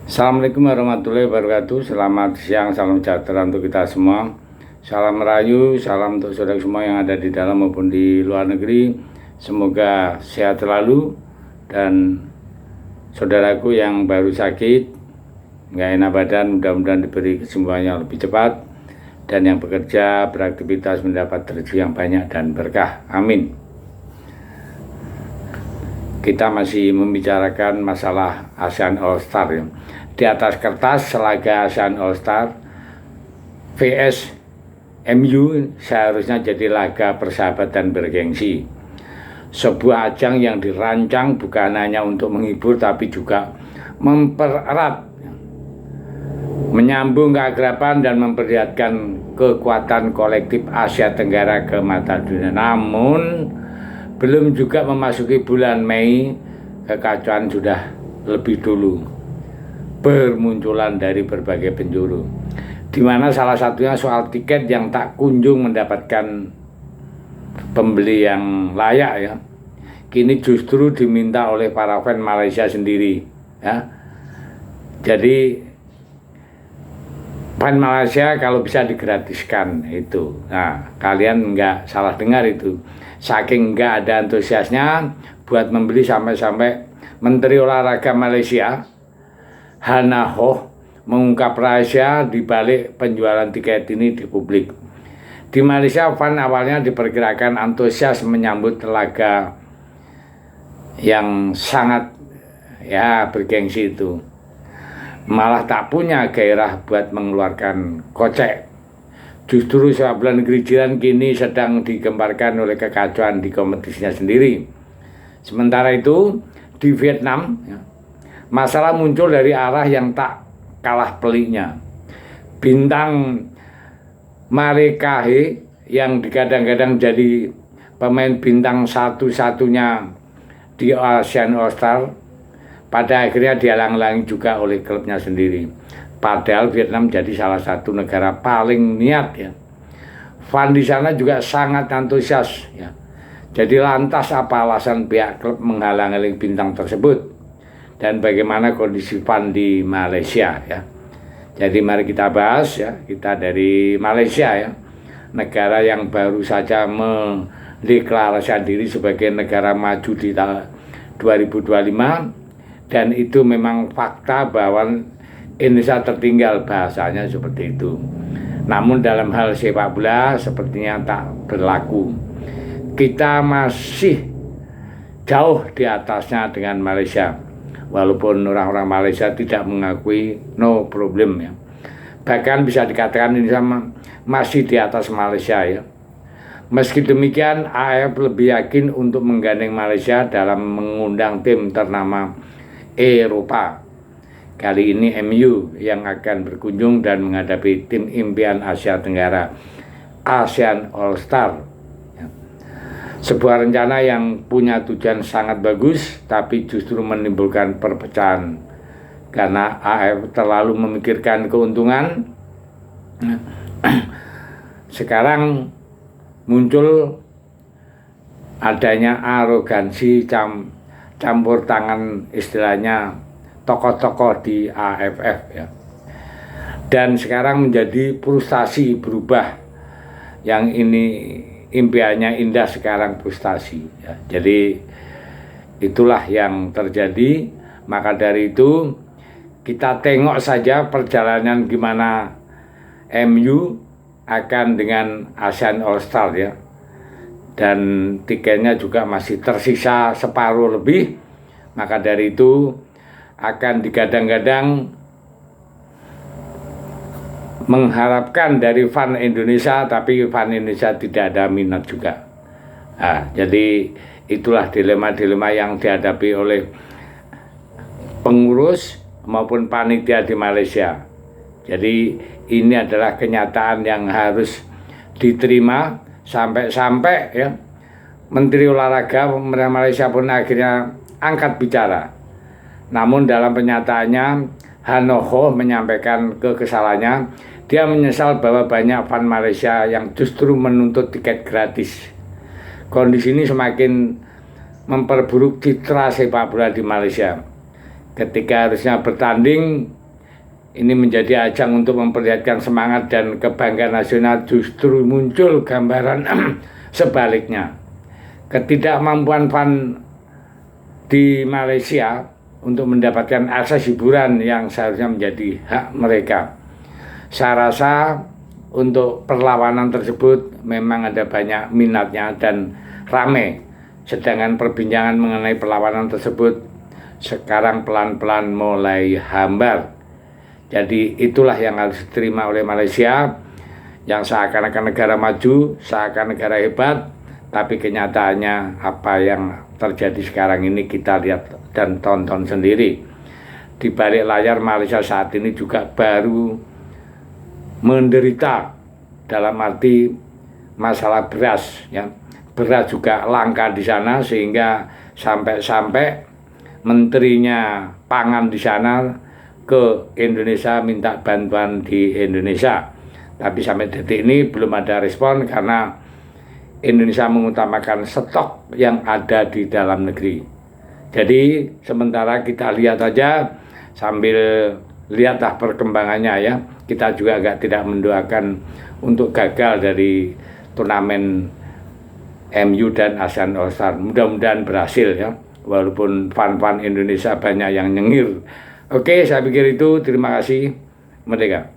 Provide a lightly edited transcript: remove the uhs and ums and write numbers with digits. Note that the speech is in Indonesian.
Assalamualaikum warahmatullahi wabarakatuh. Selamat siang, salam sejahtera untuk kita semua. Salam merayu, salam untuk saudara semua yang ada di dalam maupun di luar negeri. Semoga sehat selalu. Dan saudaraku yang baru sakit, nggak enak badan, mudah-mudahan diberi kesembuhan yang lebih cepat. Dan yang bekerja, beraktivitas mendapat rezeki yang banyak dan berkah. Amin. Kita masih membicarakan masalah ASEAN All Star ya. Di atas kertas laga ASEAN All Star vs MU seharusnya jadi laga persahabatan bergengsi. Sebuah ajang yang dirancang bukan hanya untuk menghibur tapi juga mempererat, menyambung keakraban dan memperlihatkan kekuatan kolektif Asia Tenggara ke mata dunia. Namun belum juga memasuki bulan Mei, kekacauan sudah lebih dulu bermunculan dari berbagai penjuru, di mana salah satunya soal tiket yang tak kunjung mendapatkan pembeli yang layak ya. Kini justru diminta oleh para fan Malaysia sendiri ya. Jadi fan Malaysia kalau bisa digratiskan itu. Nah, kalian nggak salah dengar itu. Saking nggak ada antusiasnya buat membeli sampai-sampai Menteri Olahraga Malaysia Hannah Ho mengungkap rahasia di balik penjualan tiket ini di publik. Di Malaysia, fan awalnya diperkirakan antusias menyambut laga yang sangat ya bergengsi itu. Malah tak punya gairah buat mengeluarkan kocek. Justru sepak bola negeri jiran kini sedang digemparkan oleh kekacauan di kompetisinya sendiri. Sementara itu di Vietnam masalah muncul dari arah yang tak kalah peliknya. Bintang Mare Kahe yang digadang-gadang jadi pemain bintang satu-satunya di ASEAN All Star pada akhirnya dihalang-halangi juga oleh klubnya sendiri. Padahal Vietnam jadi salah satu negara paling niat ya. Fan di sana juga sangat antusias ya. Jadi lantas apa alasan pihak klub menghalang-halangi bintang tersebut? Dan bagaimana kondisi fan di Malaysia ya. Jadi mari kita bahas ya. Kita dari Malaysia ya. Negara yang baru saja mendeklarasikan diri sebagai negara maju di tahun 2025. Dan itu memang fakta bahwa Indonesia tertinggal, bahasanya seperti itu. Namun dalam hal sepak bola sepertinya tak berlaku. Kita masih jauh di atasnya dengan Malaysia. Walaupun orang-orang Malaysia tidak mengakui no problem ya. Bahkan bisa dikatakan Indonesia masih di atas Malaysia ya. Meski demikian, AFF lebih yakin untuk menggandeng Malaysia dalam mengundang tim ternama Eropa. Kali ini MU yang akan berkunjung dan menghadapi tim impian Asia Tenggara, ASEAN All Star. Sebuah rencana yang punya tujuan sangat bagus, tapi justru menimbulkan perpecahan karena AFF terlalu memikirkan keuntungan. Sekarang muncul adanya arogansi campur tangan istilahnya tokoh-tokoh di AFF ya. Dan sekarang menjadi frustasi berubah. Yang ini impiannya indah sekarang frustasi ya. Jadi itulah yang terjadi. Maka dari itu kita tengok saja perjalanan gimana MU akan dengan ASEAN All Star ya. Dan tiketnya juga masih tersisa separuh lebih. Maka dari itu akan digadang-gadang mengharapkan dari fan Indonesia, tapi fan Indonesia tidak ada minat juga. Nah, jadi itulah dilema-dilema yang dihadapi oleh pengurus maupun panitia di Malaysia. Jadi ini adalah kenyataan yang harus diterima sampai-sampai ya Menteri Olahraga Malaysia pun akhirnya angkat bicara. Namun dalam pernyataannya, Hannah Ho menyampaikan kekesalannya. Dia menyesal bahwa banyak fan Malaysia yang justru menuntut tiket gratis. Kondisi ini semakin memperburuk citra sepak bola di Malaysia. Ketika harusnya bertanding ini menjadi ajang untuk memperlihatkan semangat dan kebanggaan nasional, justru muncul gambaran sebaliknya. Ketidakmampuan FAN di Malaysia untuk mendapatkan akses hiburan yang seharusnya menjadi hak mereka. Saya rasa untuk perlawanan tersebut memang ada banyak minatnya dan ramai. Sedangkan perbincangan mengenai perlawanan tersebut sekarang pelan-pelan mulai hambar. Jadi itulah yang harus diterima oleh Malaysia, yang seakan-akan negara maju, seakan negara hebat, tapi kenyataannya apa yang terjadi sekarang ini kita lihat dan tonton sendiri. Di balik layar Malaysia saat ini juga baru menderita dalam arti masalah beras, ya. Beras juga langka di sana sehingga sampai-sampai menterinya pangan di sana ke Indonesia minta bantuan di Indonesia. Tapi sampai detik ini belum ada respon karena Indonesia mengutamakan stok yang ada di dalam negeri. Jadi sementara kita lihat aja sambil lihatlah perkembangannya ya. Kita juga agak tidak mendoakan untuk gagal dari turnamen MU dan ASEAN All Star. Mudah-mudahan berhasil ya. Walaupun fan-fan Indonesia banyak yang nyengir. Oke, saya pikir itu. Terima kasih. Merdeka.